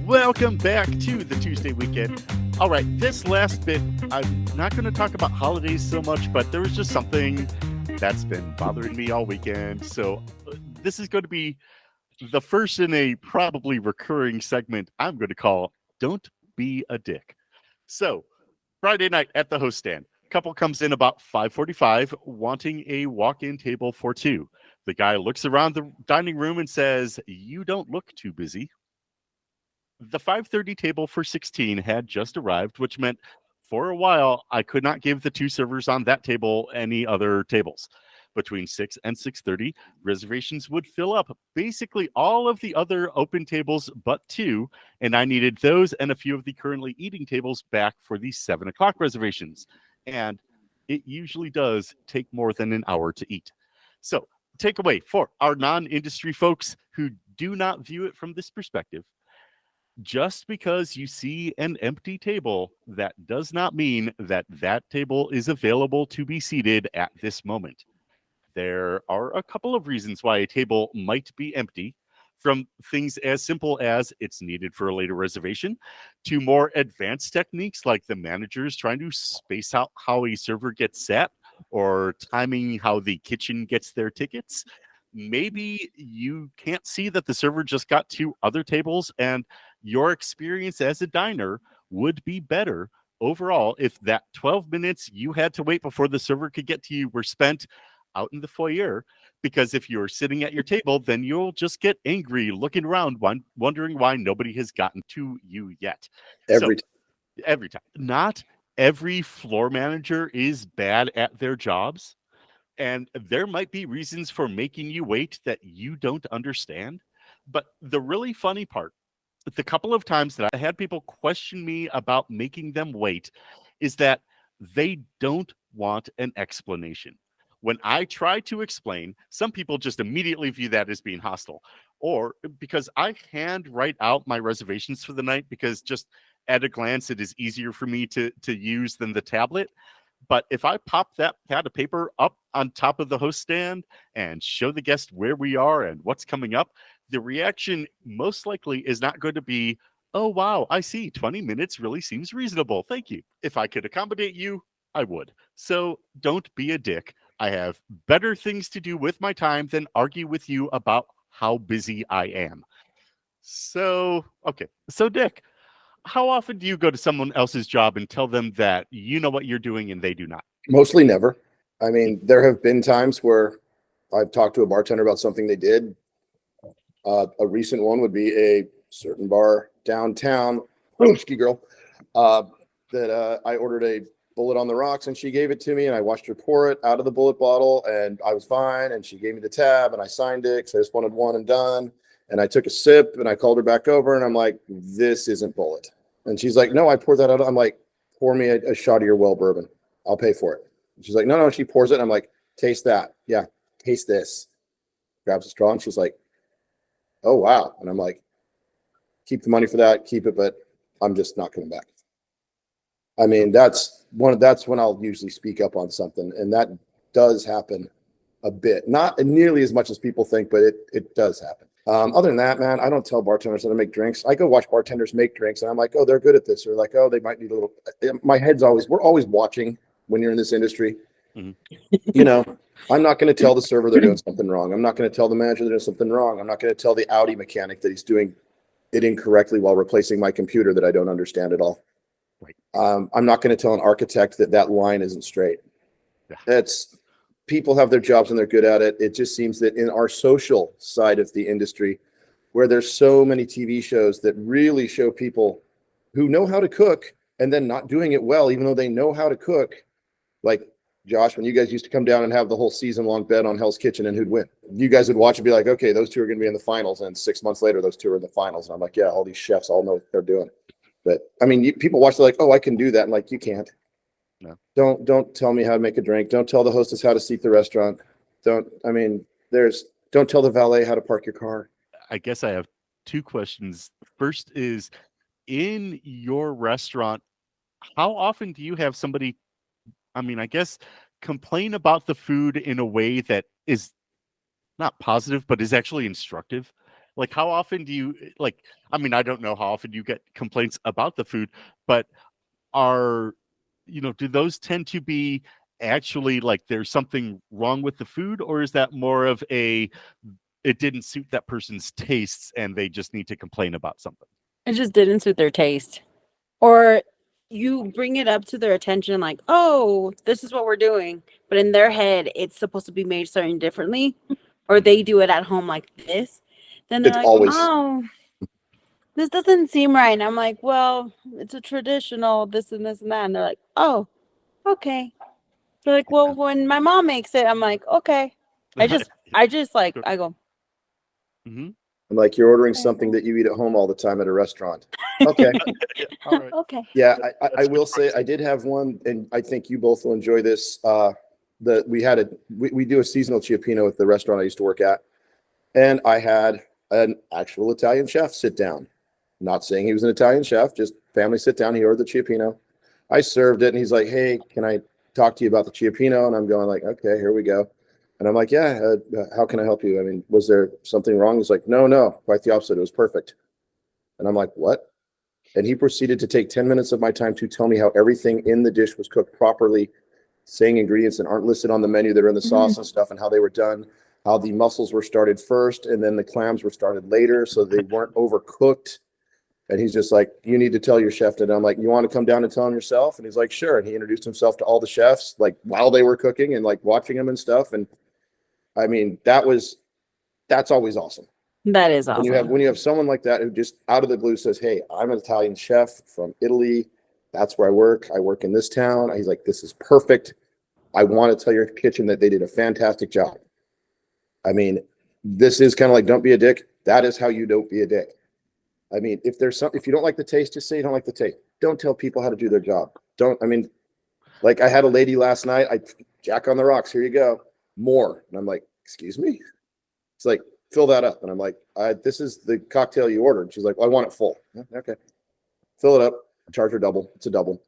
Welcome back to the Tuesday weekend. All right, this last bit, I'm not going to talk about holidays so much, but there was just something that's been bothering me all weekend. So this is going to be the first in a probably recurring segment I'm going to call Don't Be a Dick. So Friday night at the host stand, couple comes in about 5:45 wanting a walk-in table for two. The guy looks around the dining room and says, "You don't look too busy." The 5:30 table for 16 had just arrived, which meant for a while I could not give the two servers on that table any other tables. Between 6 and 6:30, reservations would fill up basically all of the other open tables but two, and I needed those and a few of the currently eating tables back for the 7 o'clock reservations. And it usually does take more than an hour to eat. So, takeaway for our non-industry folks who do not view it from this perspective: just because you see an empty table, that does not mean that that table is available to be seated at this moment. There are a couple of reasons why a table might be empty, from things as simple as it's needed for a later reservation, to more advanced techniques like the managers trying to space out how a server gets set or timing how the kitchen gets their tickets. Maybe you can't see that the server just got two other tables, and your experience as a diner would be better overall if that 12 minutes you had to wait before the server could get to you were spent out in the foyer. Because if you're sitting at your table, then you'll just get angry looking around, wondering why nobody has gotten to you yet. Every time. Not every floor manager is bad at their jobs. And there might be reasons for making you wait that you don't understand. But the really funny part, the couple of times that I had people question me about making them wait, is that they don't want an explanation. When I try to explain, some people just immediately view that as being hostile. Or because I hand write out my reservations for the night, because just at a glance, it is easier for me to use than the tablet. But if I pop that pad of paper up on top of the host stand and show the guest where we are and what's coming up, the reaction most likely is not going to be, "Oh, wow, I see. 20 minutes really seems reasonable. Thank you. If I could accommodate you, I would." So don't be a dick. I have better things to do with my time than argue with you about how busy I am. So, okay. So, Dick, how often do you go to someone else's job and tell them that you know what you're doing and they do not? Mostly never. I mean, there have been times where I've talked to a bartender about something they did. A recent one would be a certain bar downtown, ski girl, that I ordered a bullet on the rocks and she gave it to me and I watched her pour it out of the bullet bottle and I was fine. And she gave me the tab and I signed it because I just wanted one and done. And I took a sip and I called her back over and I'm like, "This isn't bullet." And she's like, "No, I poured that out." I'm like, "Pour me a shot of your well bourbon. I'll pay for it." And she's like, No. She pours it. And I'm like, "Taste that." "Yeah, taste this." Grabs a straw and she's like, "Oh, wow." And I'm like, "Keep the money for that. Keep it, but I'm just not coming back." I mean, that's when I'll usually speak up on something. And that does happen a bit. Not nearly as much as people think, but it does happen. Other than that, man, I don't tell bartenders how to make drinks. I go watch bartenders make drinks and I'm like, "Oh, they're good at this." Or like, "Oh, they might need a little." My head's we're always watching when you're in this industry. Mm-hmm. I'm not going to tell the server they're doing something wrong. I'm not going to tell the manager they're doing something wrong. I'm not going to tell the Audi mechanic that he's doing it incorrectly while replacing my computer that I don't understand at all. Right. I'm not going to tell an architect that line isn't straight. Yeah. People have their jobs and they're good at it. It just seems that in our social side of the industry, where there's so many TV shows that really show people who know how to cook and then not doing it well, even though they know how to cook. Like, Josh, when you guys used to come down and have the whole season-long bet on Hell's Kitchen and who'd win, you guys would watch and be like, "Okay, those two are going to be in the finals." And 6 months later, those two are in the finals. And I'm like, "Yeah, all these chefs all know what they're doing." But I mean, people watch, they're like, "Oh, I can do that." And like, you can't. No. Don't tell me how to make a drink. Don't tell the hostess how to seat the restaurant. Don't tell the valet how to park your car. I guess I have two questions. First is, in your restaurant, how often do you have somebody, I guess, complain about the food in a way that is not positive, but is actually instructive? Like, how often do you like? I mean, I don't know how often you get complaints about the food, but are do those tend to be actually like there's something wrong with the food, or is that more of a it didn't suit that person's tastes and they just need to complain about something? It just didn't suit their taste. Or you bring it up to their attention like, oh, this is what we're doing. But in their head, it's supposed to be made certain differently. Or they do it at home like this. Then they're It's like, always oh, this doesn't seem right. And I'm like, well, it's a traditional this and this and that. And they're like, oh, okay. They're like, well, when my mom makes it, I'm like, okay. I just like, I go, Hmm. I'm like, you're ordering okay, something well, that you eat at home all the time at a restaurant. Okay. All right. okay. Yeah, I That's will good say I did have one, and I think you both will enjoy this. We do a seasonal Chiappino at the restaurant I used to work at, and I had an actual Italian chef sit down. Not saying he was an Italian chef, just family sit down. He ordered the Chiappino. I served it, and he's like, "Hey, can I talk to you about the Chiappino?" And I'm going like, "Okay, here we go." And I'm like, "Yeah, how can I help you? I mean, was there something wrong?" He's like, "No, no, quite the opposite. It was perfect." And I'm like, "What?" And he proceeded to take 10 minutes of my time to tell me how everything in the dish was cooked properly, saying ingredients that aren't listed on the menu that are in the sauce and stuff, and how they were done, how the mussels were started first and then the clams were started later so they weren't overcooked. And he's just like, you need to tell your chef that. I'm like, you want to come down and tell him yourself? And he's like, sure. And he introduced himself to all the chefs, like while they were cooking and like watching them and stuff. And I mean, that's always awesome. That is When awesome. you have someone like that who just out of the blue says, "Hey, I'm an Italian chef from Italy. That's where I work. I work in this town." He's like, "This is perfect. I want to tell your kitchen that they did a fantastic job." I mean, this is kind of like don't be a dick. That is how you don't be a dick. I mean, if you don't like the taste, just say you don't like the taste. Don't tell people how to do their job. Don't. I mean, like I had a lady last night. I Jack on the rocks. Here you go. More. And I'm like, excuse me. It's like, fill that up. And I'm like, this is the cocktail you ordered. She's like, well, I want it full. Yeah, okay. Fill it up. Charge her double. It's a double.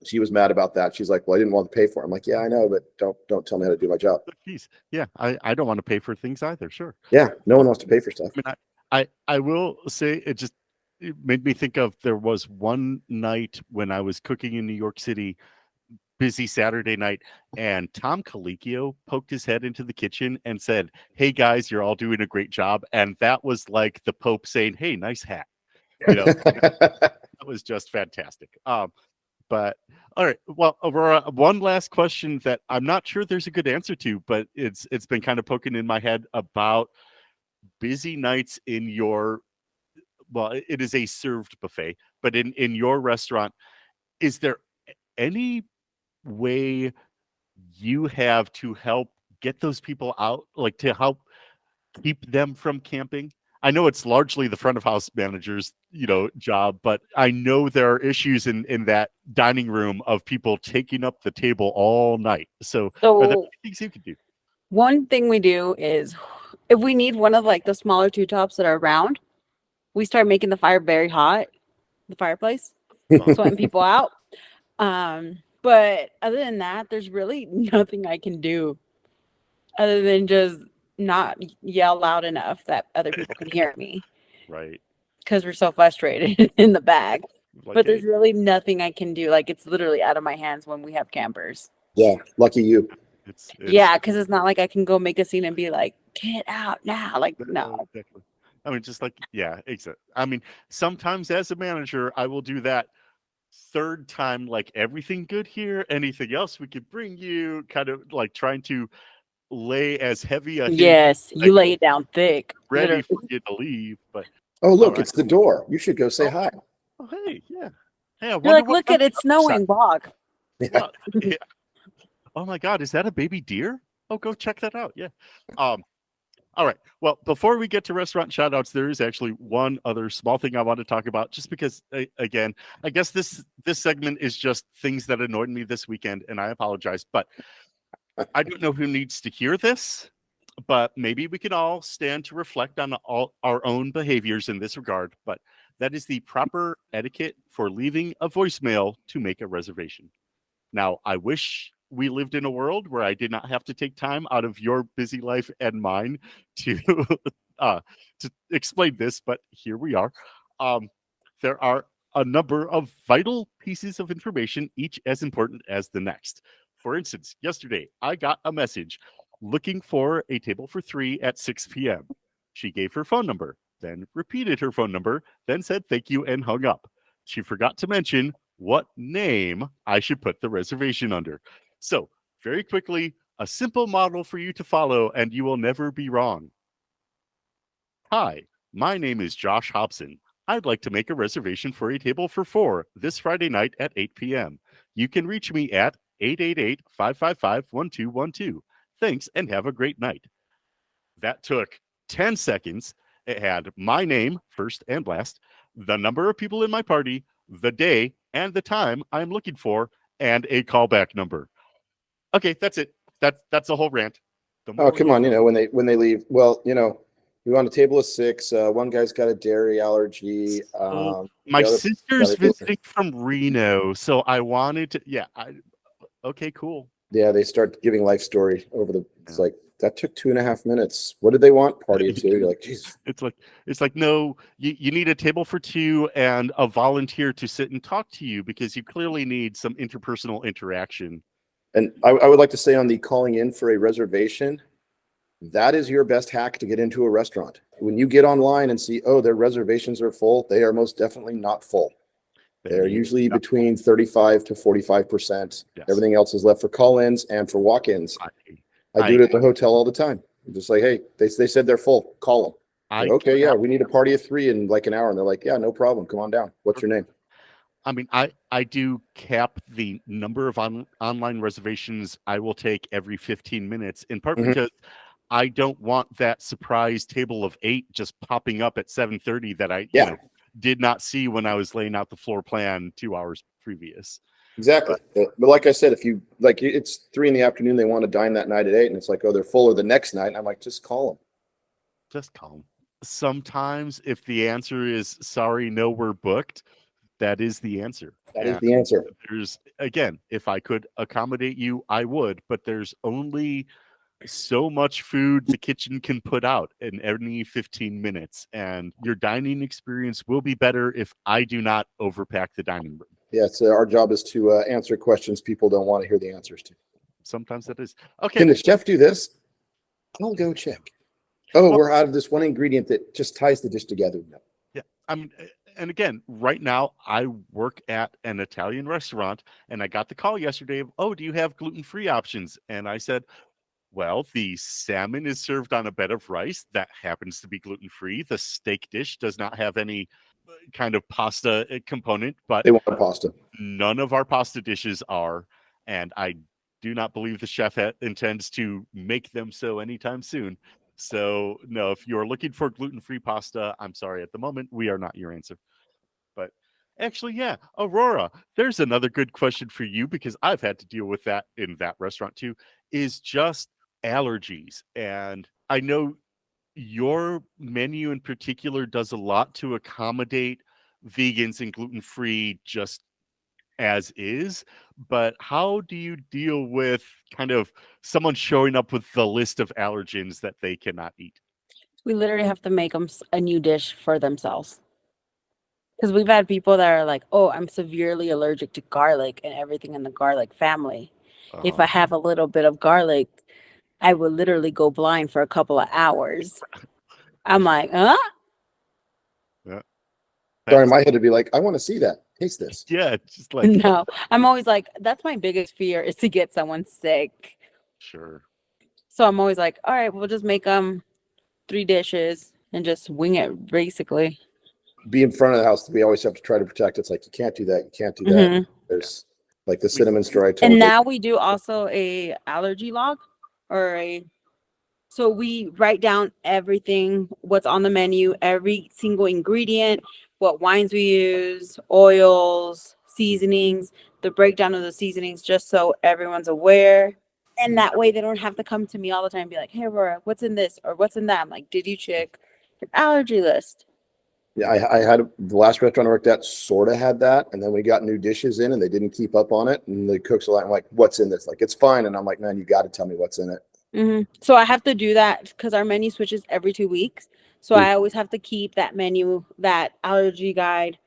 She was mad about that. She's like, well, I didn't want to pay for it. I'm like, yeah, I know, but don't tell me how to do my job. Jeez. Yeah, I don't want to pay for things either. Sure. Yeah, no one wants to pay for stuff. I mean, I will say it made me think of there was one night when I was cooking in New York City, busy Saturday night, and Tom Colicchio poked his head into the kitchen and said, "Hey guys, you're all doing a great job." And that was like the Pope saying, "Hey, nice hat." That was just fantastic. But all right, well, Aurora, one last question that I'm not sure there's a good answer to, but it's been kind of poking in my head about busy nights in your it is a served buffet, but in your restaurant, is there any way you have to help get those people out, like to help keep them from camping? I know it's largely the front of house manager's, job, but I know there are issues in that dining room of people taking up the table all night. So are there So things you can do? one thing we do is if we need one of like the smaller two tops that are round, we start making the fire very hot, the fireplace, sweating people out. But other than that, there's really nothing I can do other than just not yell loud enough that other people can hear me Right. because we're so frustrated in the back. Like, But hey, there's really nothing I can do. Like it's literally out of my hands when we have campers. Yeah, lucky you. it's Yeah, because it's not like I can go make a scene and be like, get out now. Like, no. exactly. I mean, just like, yeah, exactly. I mean, sometimes as a manager, I will do that third time, like everything good here, anything else we could bring you, kind of like trying to lay as heavy a hint Yes, you lay it down thick. ready Literally. for you to leave. But Oh, all look, right. it's the door. You should go say Oh, hi. oh, hey, yeah. Hey, I You're wonder like, what look at it snowing, walk. Yeah. well, yeah. Oh my God, is that a baby deer? Oh, go check that out. Yeah. All right. Well, before we get to restaurant shout outs, there is actually one other small thing I want to talk about, just because, again, I guess this segment is just things that annoyed me this weekend, and I apologize, but I don't know who needs to hear this, but maybe we can all stand to reflect on all our own behaviors in this regard. But that is the proper etiquette for leaving a voicemail to make a reservation. Now, I wish we lived in a world where I did not have to take time out of your busy life and mine to to explain this, but here we are. There are a number of vital pieces of information, each as important as the next. For instance, yesterday I got a message looking for a table for 3 at 6 p.m. She gave her phone number, then repeated her phone number, then said thank you and hung up. She forgot to mention what name I should put the reservation under. So, very quickly, a simple model for you to follow, and you will never be wrong. Hi, my name is Josh Hobson. I'd like to make a reservation for a table for 4 this Friday night at 8 p.m. You can reach me at 888-555-1212. Thanks and have a great night. That took 10 seconds. It had my name, first and last, the number of people in my party, the day and the time I'm looking for, and a callback number. Okay, that's it. That's the whole rant. Oh, come on. When they leave, well, we want a table of 6. One guy's got a dairy allergy. My sister's visiting from Reno, so I wanted to. Yeah. Okay, cool. Yeah, they start giving life story over the. It's like that took 2.5 minutes. What did they want? Party of 2. You're like, Jesus. It's like no. You need a table for 2 and a volunteer to sit and talk to you because you clearly need some interpersonal interaction. And I would like to say on the calling in for a reservation, that is your best hack to get into a restaurant. When you get online and see, oh, their reservations are full, they are most definitely not full. They're usually between 35 to 45%. Yes. Everything else is left for call-ins and for walk-ins. I do it at the hotel all the time. I'm just like, hey, they said they're full. Call them. Like, okay, yeah, we need a party of 3 in like an hour. And they're like, yeah, no problem. Come on down. What's your name? I mean, I do cap the number of online reservations I will take every 15 minutes, in part because I don't want that surprise table of 8 just popping up at 7:30 that I did not see when I was laying out the floor plan 2 hours previous. Exactly. But like I said, if you like, it's 3 p.m, they want to dine that night at 8, and it's like, oh, they're full, or the next night. And I'm like, just call them. Just call them. Sometimes if the answer is sorry, no, we're booked, that is the answer. That is the answer. There's, again, if I could accommodate you, I would, but there's only so much food the kitchen can put out in any 15 minutes, and your dining experience will be better if I do not overpack the dining room. Yeah, so our job is to answer questions people don't want to hear the answers to. Sometimes that is. Okay. Can the chef do this? I'll go check. Oh, we're out of this one ingredient that just ties the dish together. No. Yeah, I mean, and again, right now I work at an Italian restaurant, and I got the call yesterday of, oh, do you have gluten-free options? And I said, well, the salmon is served on a bed of rice that happens to be gluten-free. The steak dish does not have any kind of pasta component, but they want pasta. None of our pasta dishes are, and I do not believe the chef intends to make them so anytime soon. So no, if you're looking for gluten-free pasta, I'm sorry, at the moment we are not your answer. But actually, yeah, Aurora, there's another good question for you, because I've had to deal with that in that restaurant too, is just allergies. And I know your menu in particular does a lot to accommodate vegans and gluten-free just as is, but how do you deal with kind of someone showing up with the list of allergens that they cannot eat? We literally have to make them a new dish for themselves. Because we've had people that are like, oh, I'm severely allergic to garlic and everything in the garlic family. If I have a little bit of garlic, I would literally go blind for a couple of hours. I'm like, huh? Yeah. Sorry, in my head to be like, I want to see that. Taste this. Yeah, just like no. I'm always like, that's my biggest fear, is to get someone sick. Sure. So I'm always like, all right, we'll just make 3 dishes and just wing it, basically. Be in front of the house. We always have to try to protect. It's like, you can't do that. You can't do that. There's like the cinnamon straw. And now we do also a allergy log, so we write down everything, what's on the menu, every single ingredient, what wines we use, oils, seasonings, the breakdown of the seasonings, just so everyone's aware. And that way they don't have to come to me all the time and be like, hey, Aurora, what's in this or what's in that? I'm like, did you check your allergy list? Yeah, I had the last restaurant I worked at sort of had that. And then we got new dishes in and they didn't keep up on it. And the cooks are like, what's in this? Like, it's fine. And I'm like, man, you got to tell me what's in it. So I have to do that because our menu switches every 2 weeks. So I always have to keep that menu, that allergy guide,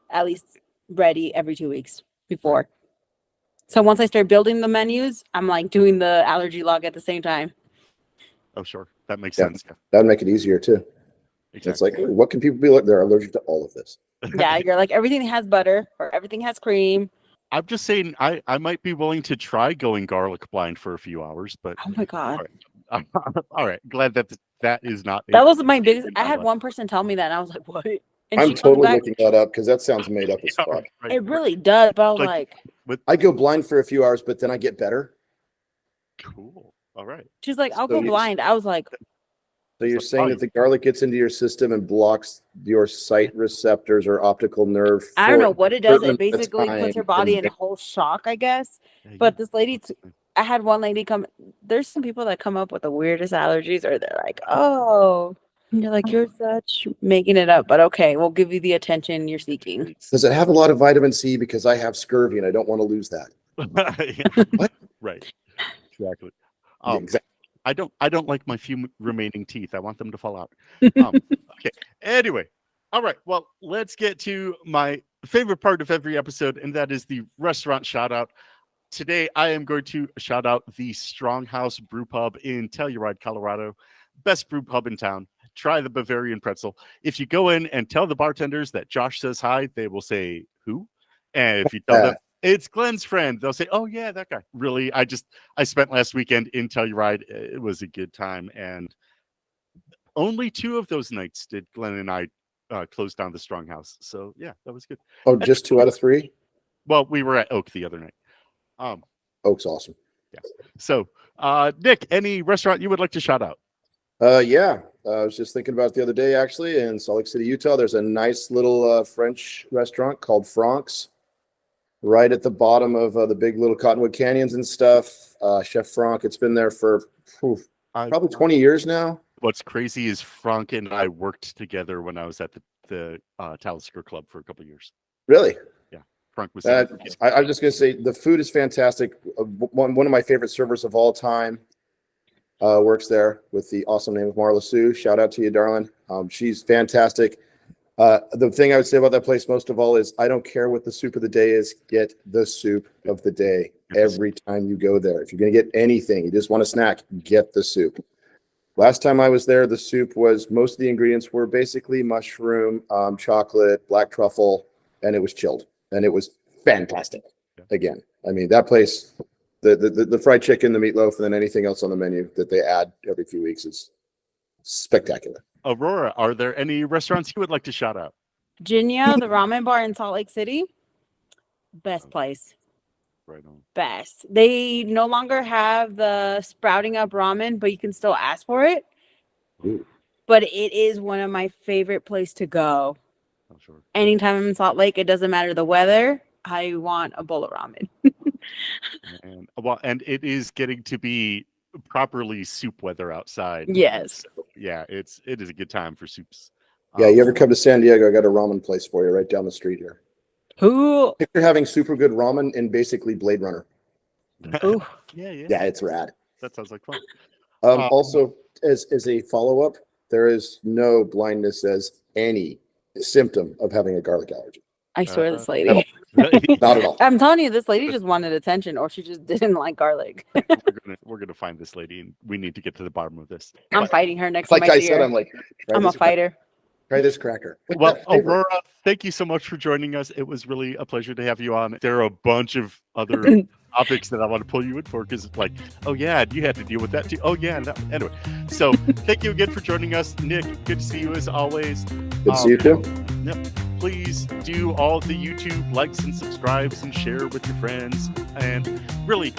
at least ready every 2 weeks before. So once I start building the menus, I'm like doing the allergy log at the same time. Oh, sure. That makes Yeah. sense. Yeah, That'd make it easier too. exactly. It's like, hey, what can people be like? They're allergic to all of this. Yeah, you're like everything has butter or everything has cream. I'm just saying I might be willing to try going garlic blind for a few hours, but Oh my God. all right. Glad that is not That was my biggest. in I my had life. one person tell me that, and I was like, "What?" And I'm she comes totally back. looking that up because that sounds made up as Yeah, fuck. right, It really does, but I was Like- like, I go blind for a few hours, but then I get better. cool. All right. she's like, "I'll So go you- blind." I was like, So you're So- saying that the garlic gets into your system and blocks your sight receptors or optical nerve? I don't for know what it does. certain It basically time, puts her body in and a whole shock, I guess. Yeah, But yeah. this lady, I had one lady come. There's some people that come up with the weirdest allergies, or they're like, "Oh," and you're like, "You're such making it up," but okay, we'll give you the attention you're seeking. Does it have a lot of vitamin C? Because I have scurvy and I don't want to lose that. Yeah. What? Right. Exactly. Exactly. I don't like my few remaining teeth. I want them to fall out. Okay. Anyway. All right. Well, let's get to my favorite part of every episode, and that is the restaurant shout out. Today, I am going to shout out the Stronghouse Brew Pub in Telluride, Colorado. Best brew pub in town. Try the Bavarian pretzel. If you go in and tell the bartenders that Josh says hi, they will say, who? And if you tell them it's Glenn's friend, they'll say, oh, yeah, that guy. Really, I spent last weekend in Telluride. It was a good time. And only 2 of those nights did Glenn and I close down the Stronghouse. So, yeah, that was good. Oh, just 2 out of 3? Well, we were at Oak the other night. Oak's awesome. So, Nick, any restaurant you would like to shout out? Yeah. I was just thinking about it the other day, actually, in Salt Lake City, Utah. There's a nice little French restaurant called Frank's right at the bottom of the big little Cottonwood Canyons and stuff. Chef Franck, it's been there for probably 20 years now. What's crazy is Frank and I worked together when I was at the Talisker Club for a couple of years. Really? Frank was I was just going to say the food is fantastic. One of my favorite servers of all time works there with the awesome name of Marla Sue. Shout out to you, darling. She's fantastic. The thing I would say about that place most of all is I don't care what the soup of the day is. Get the soup of the day every time you go there. If you're going to get anything, you just want a snack, get the soup. Last time I was there, the soup was most of the ingredients were basically mushroom, chocolate, black truffle, and it was chilled. And it was fantastic. Again, I mean, that place, the fried chicken, the meatloaf, and then anything else on the menu that they add every few weeks is spectacular. Aurora, are there any restaurants you would like to shout out? Jinya, the ramen bar in Salt Lake City, best place. Right on. Best. They no longer have the sprouting up ramen, but you can still ask for it. Ooh. But it is one of my favorite place to go. Oh, sure. Anytime I'm in Salt Lake, it doesn't matter the weather. I want a bowl of ramen. And it is getting to be properly soup weather outside. Yes. So, yeah, it is a good time for soups. Yeah, you ever come to San Diego? I got a ramen place for you right down the street here. Ooh. Picture having super good ramen in basically Blade Runner. Ooh. Yeah. Yeah, it's rad. That sounds like fun. Also, as a follow-up, there is no blindness as any symptom of having a garlic allergy. I swear this lady. Not at all. I'm telling you, this lady just wanted attention, or she just didn't like garlic. we're gonna find this lady, and we need to get to the bottom of this. I'm fighting her next Like time I I see said, her. I'm like, I'm a fighter. Try this cracker. Well, Aurora, thank you so much for joining us. It was really a pleasure to have you on. There are a bunch of other topics that I want to pull you in for because it's like, oh yeah, you had to deal with that too. Oh yeah, anyway. So thank you again for joining us, Nick. Good to see you as always. Good to see you too. Yep. Please do all the YouTube likes and subscribes and share with your friends. And really,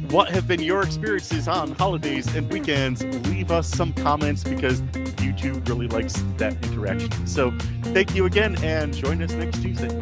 what have been your experiences on holidays and weekends? Leave us some comments because YouTube really likes that interaction. So thank you again and join us next Tuesday.